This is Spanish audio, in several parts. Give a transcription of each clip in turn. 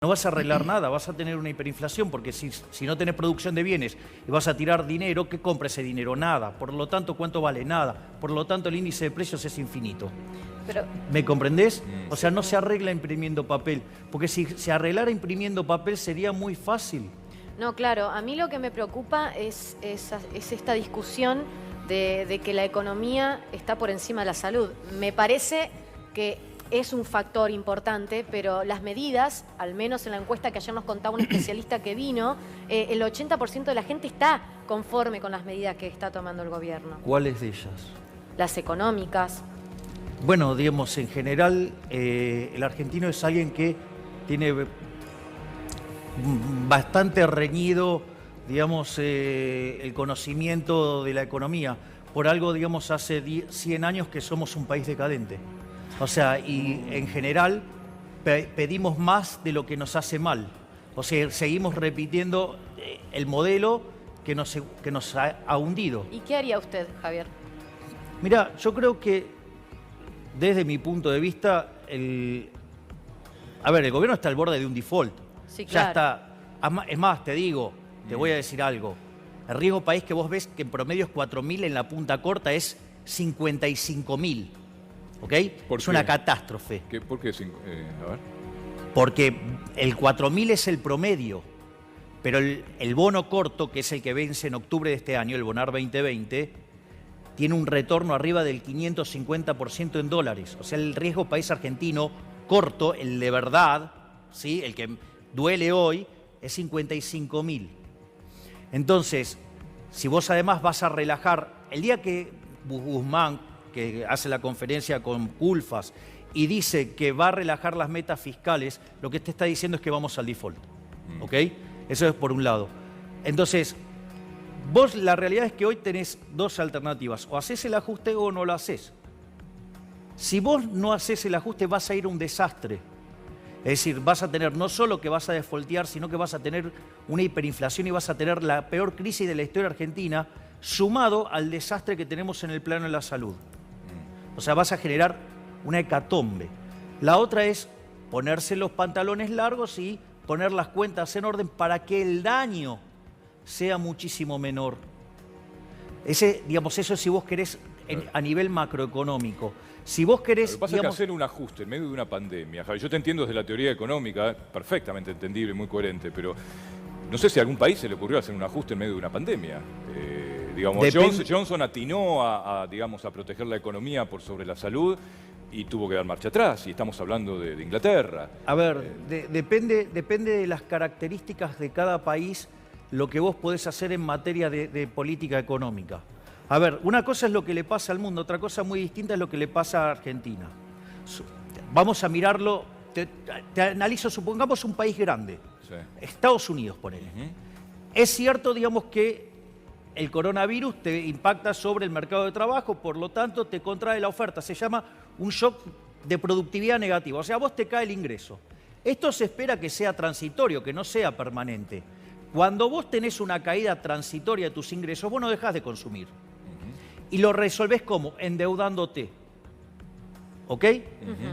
No vas a arreglar nada, vas a tener una hiperinflación, porque si no tenés producción de bienes y vas a tirar dinero, ¿qué compra ese dinero? Nada. Por lo tanto, ¿cuánto vale? Nada. Por lo tanto, el índice de precios es infinito. Pero, ¿me comprendés? O sea, no se arregla imprimiendo papel, porque si se arreglara imprimiendo papel sería muy fácil. no, claro, a mí lo que me preocupa es esta discusión de que la economía está por encima de la salud. Me parece que es un factor importante, pero las medidas, al menos en la encuesta que ayer nos contaba un especialista que vino, el 80% de la gente está conforme con las medidas que está tomando el gobierno. ¿Cuáles de ellas? Las económicas. Bueno, digamos, en general, el argentino es alguien que tiene bastante reñido, digamos, el conocimiento de la economía. Por algo, digamos, hace 100 años que somos un país decadente. O sea, y en general pedimos más de lo que nos hace mal. O sea, seguimos repitiendo el modelo que nos ha hundido. ¿Y qué haría usted, Javier? Mirá, yo creo que desde mi punto de vista, el gobierno está al borde de un default. Sí, claro. Ya está. Es más, te voy a decir algo. El riesgo país que vos ves que en promedio es 4.000, en la punta corta es 55.000. ¿Ok? Es una catástrofe. ¿Por qué? A ver. Porque el 4.000 es el promedio, pero el bono corto, que es el que vence en octubre de este año, el Bonar 2020, tiene un retorno arriba del 550% en dólares. O sea, el riesgo país argentino corto, el de verdad, ¿sí? El que duele hoy, es 55.000. Entonces, si vos además vas a relajar, el día que Guzmán, que hace la conferencia con Culfas y dice que va a relajar las metas fiscales, lo que te está diciendo es que vamos al default. ¿Ok? Eso es por un lado. Entonces, vos, la realidad es que hoy tenés dos alternativas. O haces el ajuste o no lo haces. Si vos no haces el ajuste, vas a ir a un desastre. Es decir, vas a tener no solo que vas a defaultear, sino que vas a tener una hiperinflación y vas a tener la peor crisis de la historia argentina, sumado al desastre que tenemos en el plano de la salud. O sea, vas a generar una hecatombe. La otra es ponerse los pantalones largos y poner las cuentas en orden para que el daño sea muchísimo menor. Eso es si vos querés a nivel macroeconómico. Si vos querés... Lo que pasa es que hacer un ajuste en medio de una pandemia, Javier, yo te entiendo desde la teoría económica, perfectamente entendible, muy coherente, pero no sé si a algún país se le ocurrió hacer un ajuste en medio de una pandemia. Johnson atinó a proteger la economía por sobre la salud y tuvo que dar marcha atrás, y estamos hablando de Inglaterra. A ver, depende de las características de cada país lo que vos podés hacer en materia de política económica. A ver, una cosa es lo que le pasa al mundo, otra cosa muy distinta es lo que le pasa a Argentina. Vamos a mirarlo, te analizo, supongamos un país grande, sí. Estados Unidos, ponele. Es cierto, digamos, que el coronavirus te impacta sobre el mercado de trabajo, por lo tanto te contrae la oferta. Se llama un shock de productividad negativa, o sea, a vos te cae el ingreso. Esto se espera que sea transitorio, que no sea permanente. Cuando vos tenés una caída transitoria de tus ingresos, vos no dejás de consumir. Y lo resolvés ¿cómo? Endeudándote. ¿Ok?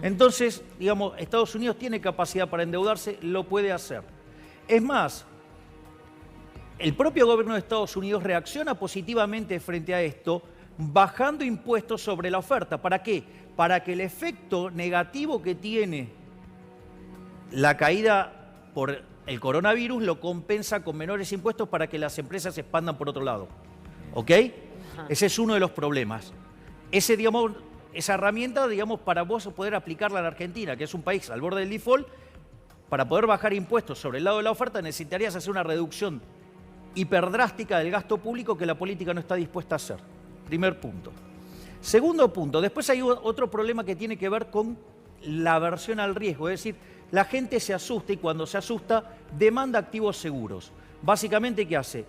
Entonces, digamos, Estados Unidos tiene capacidad para endeudarse, lo puede hacer. Es más, el propio gobierno de Estados Unidos reacciona positivamente frente a esto, bajando impuestos sobre la oferta. ¿Para qué? Para que el efecto negativo que tiene la caída por el coronavirus lo compensa con menores impuestos para que las empresas se expandan por otro lado. ¿Ok? Ese es uno de los problemas. Esa herramienta, para vos poder aplicarla en Argentina, que es un país al borde del default, para poder bajar impuestos sobre el lado de la oferta necesitarías hacer una reducción hiperdrástica del gasto público que la política no está dispuesta a hacer. Primer punto. Segundo punto, después hay otro problema que tiene que ver con la aversión al riesgo, es decir, la gente se asusta y cuando se asusta demanda activos seguros. Básicamente, ¿qué hace?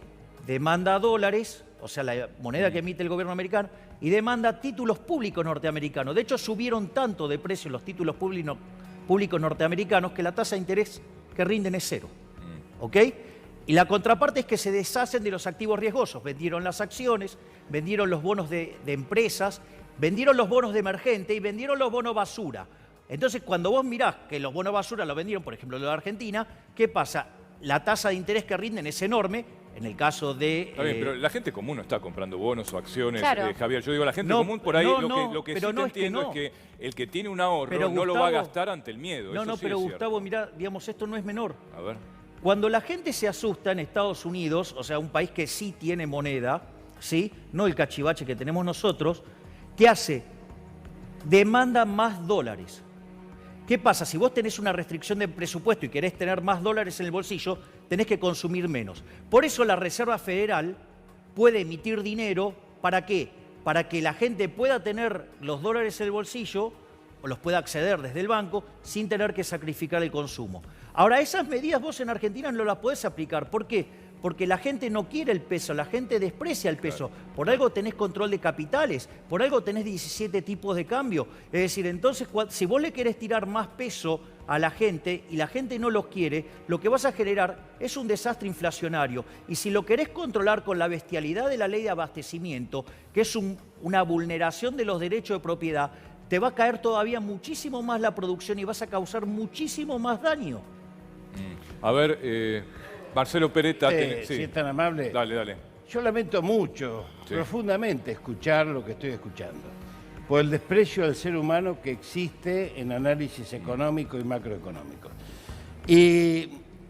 Demanda dólares, o sea, la moneda que emite el gobierno americano, y demanda títulos públicos norteamericanos. De hecho, subieron tanto de precio los títulos públicos norteamericanos que la tasa de interés que rinden es cero. ¿Ok? Y la contraparte es que se deshacen de los activos riesgosos. Vendieron las acciones, vendieron los bonos de empresas, vendieron los bonos de emergente y vendieron los bonos basura. Entonces, cuando vos mirás que los bonos basura los vendieron, por ejemplo, los de Argentina, ¿qué pasa? La tasa de interés que rinden es enorme, en el caso de... Está bien, pero la gente común no está comprando bonos o acciones, Claro. Javier. Yo digo, la gente No, común por ahí, no, lo que pero sí no te es que entiendo no. es que el que tiene un ahorro Pero, no lo va a Gustavo, gastar ante el miedo. No, Eso no, sí pero es cierto. Gustavo, mirá, digamos, esto no es menor. A ver. Cuando la gente se asusta en Estados Unidos, o sea, un país que sí tiene moneda, ¿sí? No el cachivache que tenemos nosotros, ¿qué hace? Demanda más dólares. ¿Qué pasa? Si vos tenés una restricción de presupuesto y querés tener más dólares en el bolsillo, tenés que consumir menos. Por eso la Reserva Federal puede emitir dinero, ¿para qué? Para que la gente pueda tener los dólares en el bolsillo o los pueda acceder desde el banco sin tener que sacrificar el consumo. Ahora, esas medidas vos en Argentina no las podés aplicar. ¿Por qué? Porque la gente no quiere el peso, la gente desprecia el peso. Por algo tenés control de capitales, por algo tenés 17 tipos de cambio. Es decir, entonces, si vos le querés tirar más peso a la gente y la gente no los quiere, lo que vas a generar es un desastre inflacionario. Y si lo querés controlar con la bestialidad de la ley de abastecimiento, que es una vulneración de los derechos de propiedad, te va a caer todavía muchísimo más la producción y vas a causar muchísimo más daño. A ver, Marcelo Peretta. Si es tan amable. Dale. Yo lamento mucho, Sí. profundamente, escuchar lo que estoy escuchando, por el desprecio al ser humano que existe en análisis económico y macroeconómico. Y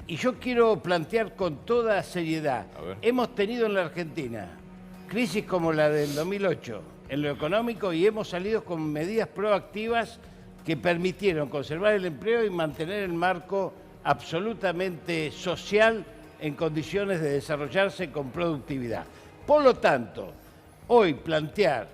yo quiero plantear con toda seriedad, A ver. hemos tenido en la Argentina crisis como la del 2008 en lo económico y hemos salido con medidas proactivas que permitieron conservar el empleo y mantener el marco absolutamente social en condiciones de desarrollarse con productividad. Por lo tanto, hoy plantear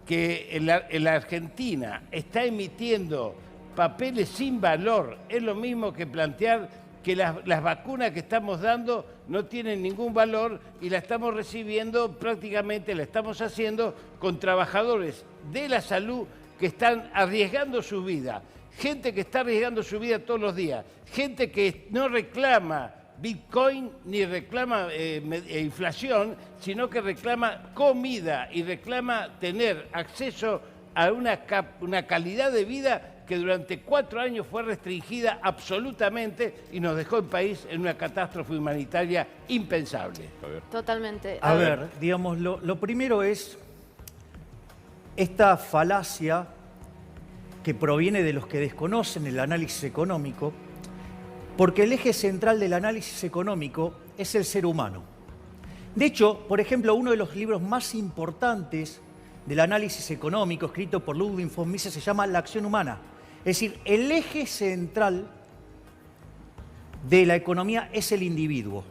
que en la Argentina está emitiendo papeles sin valor es lo mismo que plantear que las vacunas que estamos dando no tienen ningún valor y la estamos recibiendo, prácticamente la estamos haciendo con trabajadores de la salud que están arriesgando su vida. Gente que está arriesgando su vida todos los días, gente que no reclama Bitcoin ni reclama inflación, sino que reclama comida y reclama tener acceso a una calidad de vida que durante 4 años fue restringida absolutamente y nos dejó el país en una catástrofe humanitaria impensable. Totalmente. A ver, digamos, lo primero es esta falacia que proviene de los que desconocen el análisis económico, porque el eje central del análisis económico es el ser humano. De hecho, por ejemplo, uno de los libros más importantes del análisis económico, escrito por Ludwig von Mises, se llama La acción humana. Es decir, el eje central de la economía es el individuo.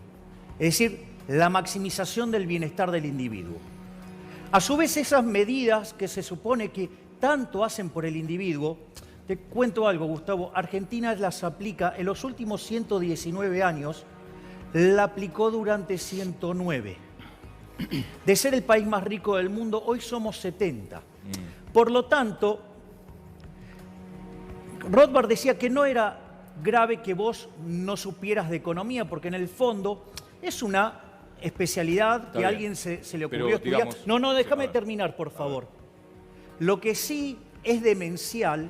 Es decir, la maximización del bienestar del individuo. A su vez, esas medidas que se supone que tanto hacen por el individuo, te cuento algo, Gustavo, Argentina las aplica en los últimos 119 años, la aplicó durante 109. De ser el país más rico del mundo, hoy somos 70. Por lo tanto, Rothbard decía que no era grave que vos no supieras de economía, porque en el fondo es una especialidad que a alguien se le ocurrió Pero, estudiar. digamos, No, déjame a ver. terminar, por favor. Lo que sí es demencial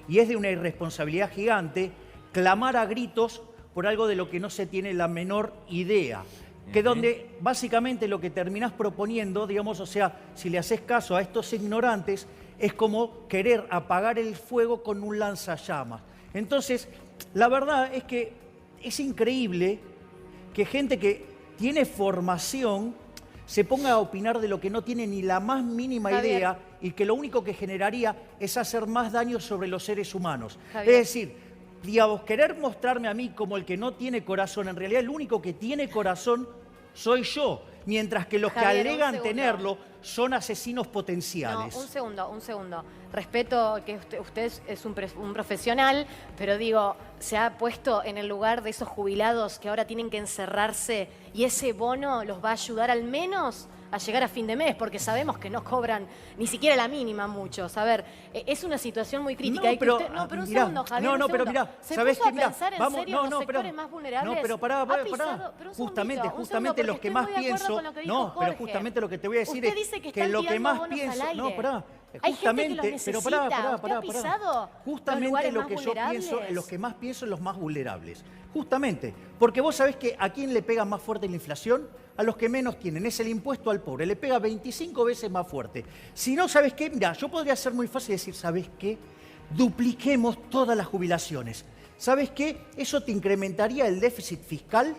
y es de una irresponsabilidad gigante clamar a gritos por algo de lo que no se tiene la menor idea. Que donde básicamente lo que terminás proponiendo, digamos, o sea, si le haces caso a estos ignorantes, es como querer apagar el fuego con un lanzallamas. Entonces, la verdad es que es increíble que gente que tiene formación se ponga a opinar de lo que no tiene ni la más mínima Javier. idea y que lo único que generaría es hacer más daño sobre los seres humanos. Javier. Es decir, digamos, querer mostrarme a mí como el que no tiene corazón, en realidad el único que tiene corazón soy yo, mientras que los Javier, que un alegan segundo. tenerlo son asesinos No, potenciales. un segundo. Respeto que usted es un profesional, pero digo, se ha puesto en el lugar de esos jubilados que ahora tienen que encerrarse y ese bono los va a ayudar al menos a llegar a fin de mes, porque sabemos que no cobran ni siquiera la mínima muchos. A ver, es una situación muy crítica. y que pero, usted- pero un mirá, segundo, Javier, un pero segundo. mirá, ¿Se ¿sabés puso qué? Mirá, a pensar en vamos, serio en los sectores más vulnerables? No, pero pará, Ha pará. pisado- pero un Justamente, segundito, justamente porque los que estoy más muy de acuerdo pienso, con lo que dijo no, pero Jorge. justamente lo que te voy a decir Usted es dice que que están lo que tirando más bonos pienso, al no, aire. pará, Hay gente que los necesita. pero ¿Usted ha pisado justamente los lugares lo más que yo vulnerables? pienso, en los que más pienso en los más vulnerables. Justamente, porque vos sabés que a quién le pega más fuerte la inflación, a los que menos tienen, es el impuesto al pobre, le pega 25 veces más fuerte. Si no, ¿sabés qué? Mirá, yo podría ser muy fácil decir, ¿sabés qué? Dupliquemos todas las jubilaciones. ¿Sabés qué? Eso te incrementaría el déficit fiscal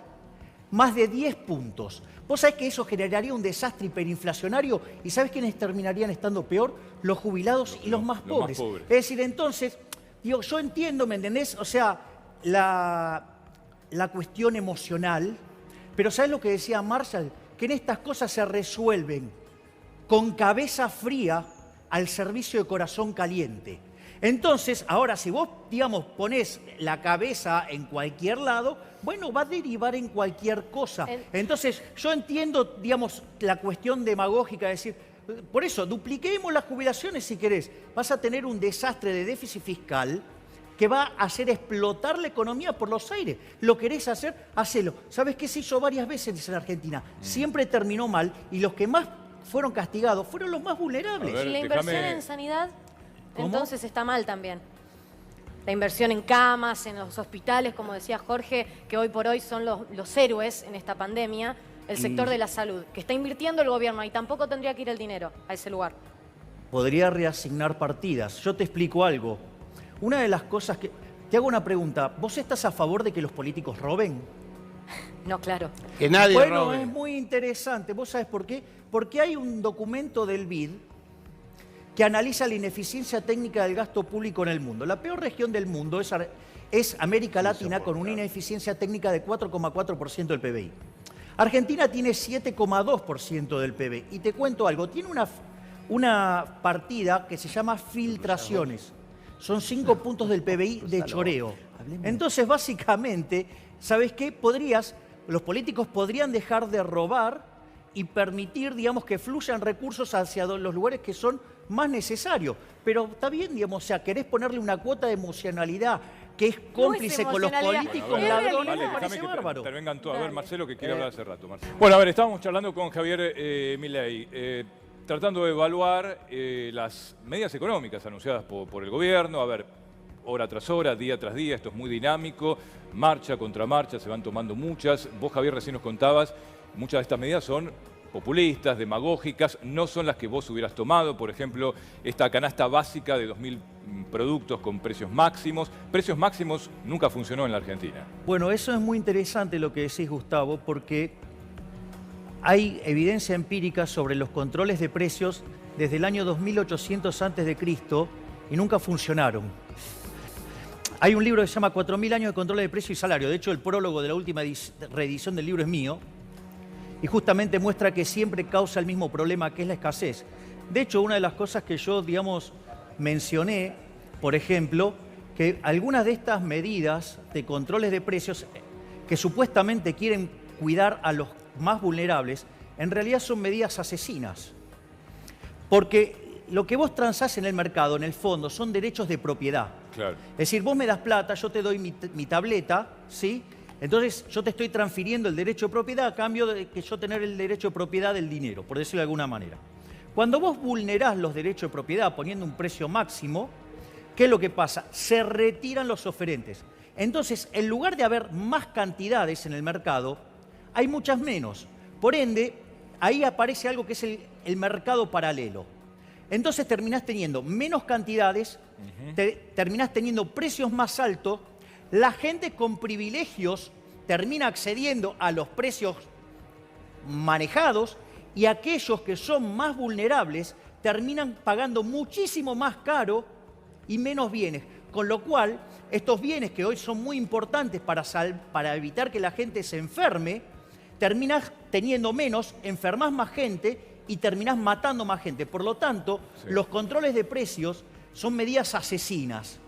más de 10 puntos. Vos sabés que eso generaría un desastre hiperinflacionario y ¿sabés quiénes terminarían estando peor? Los jubilados y los más pobres. Es decir, entonces, digo, yo entiendo, ¿me entendés? O sea, la cuestión emocional, pero ¿sabés lo que decía Marshall? Que en estas cosas se resuelven con cabeza fría al servicio de corazón caliente. Entonces, ahora, si vos, digamos, ponés la cabeza en cualquier lado, bueno, va a derivar en cualquier cosa. Entonces, yo entiendo, digamos, la cuestión demagógica de decir, por eso, dupliquemos las jubilaciones si querés. Vas a tener un desastre de déficit fiscal que va a hacer explotar la economía por los aires. ¿Lo querés hacer? Hacelo. ¿Sabés qué se hizo varias veces en Argentina? Siempre terminó mal y los que más fueron castigados fueron los más vulnerables. A ver, ¿Y la inversión en sanidad? ¿Cómo? Entonces está mal también. La inversión en camas, en los hospitales, como decía Jorge, que hoy por hoy son los héroes en esta pandemia, el sector de la salud, que está invirtiendo el gobierno y tampoco tendría que ir el dinero a ese lugar. Podría reasignar partidas. Yo te explico algo. Una de las cosas que... Te hago una pregunta. ¿Vos estás a favor de que los políticos roben? No, claro. Que nadie Bueno, robe. es muy interesante. ¿Vos sabés por qué? Porque hay un documento del BID que analiza la ineficiencia técnica del gasto público en el mundo. La peor región del mundo es América Latina, con una ineficiencia técnica de 4,4% del PBI. Argentina tiene 7,2% del PBI. Y te cuento algo, tiene una partida que se llama filtraciones. Son 5 puntos del PBI de choreo. Entonces, básicamente, ¿sabés qué? Los políticos podrían dejar de robar y permitir, digamos, que fluyan recursos hacia los lugares que son más necesarios. Pero está bien, digamos, o sea, querés ponerle una cuota de emocionalidad que es cómplice con los políticos, Bueno, ladrones, vale, me parece déjame que bárbaro. intervengan todos. A ver, Dale. Marcelo, que quiere hablar hace rato. Marcelo. Bueno, a ver, estábamos charlando con Javier Milei, tratando de evaluar las medidas económicas anunciadas por el gobierno. A ver, hora tras hora, día tras día, esto es muy dinámico, marcha contra marcha, se van tomando muchas. Vos, Javier, recién nos contabas, muchas de estas medidas son populistas, demagógicas, no son las que vos hubieras tomado. Por ejemplo, esta canasta básica de 2.000 productos con precios máximos. Precios máximos nunca funcionó en la Argentina. Bueno, eso es muy interesante lo que decís, Gustavo, porque hay evidencia empírica sobre los controles de precios desde el año 2800 a.C. y nunca funcionaron. Hay un libro que se llama 4.000 años de control de precio y salario. De hecho, el prólogo de la última reedición del libro es mío. Y justamente muestra que siempre causa el mismo problema, que es la escasez. De hecho, una de las cosas que yo, digamos, mencioné, por ejemplo, que algunas de estas medidas de controles de precios que supuestamente quieren cuidar a los más vulnerables, en realidad son medidas asesinas. Porque lo que vos transás en el mercado, en el fondo, son derechos de propiedad. Claro. Es decir, vos me das plata, yo te doy mi tableta, ¿sí? Entonces yo te estoy transfiriendo el derecho de propiedad a cambio de que yo tener el derecho de propiedad del dinero, por decirlo de alguna manera. Cuando vos vulnerás los derechos de propiedad poniendo un precio máximo, ¿qué es lo que pasa? Se retiran los oferentes. Entonces, en lugar de haber más cantidades en el mercado, hay muchas menos. Por ende, ahí aparece algo que es el mercado paralelo. Entonces terminás teniendo menos cantidades, terminás teniendo precios más altos. La gente con privilegios termina accediendo a los precios manejados y aquellos que son más vulnerables terminan pagando muchísimo más caro y menos bienes. Con lo cual, estos bienes que hoy son muy importantes para evitar que la gente se enferme, terminás teniendo menos, enfermás más gente y terminás matando más gente. Por lo tanto, los controles de precios son medidas asesinas.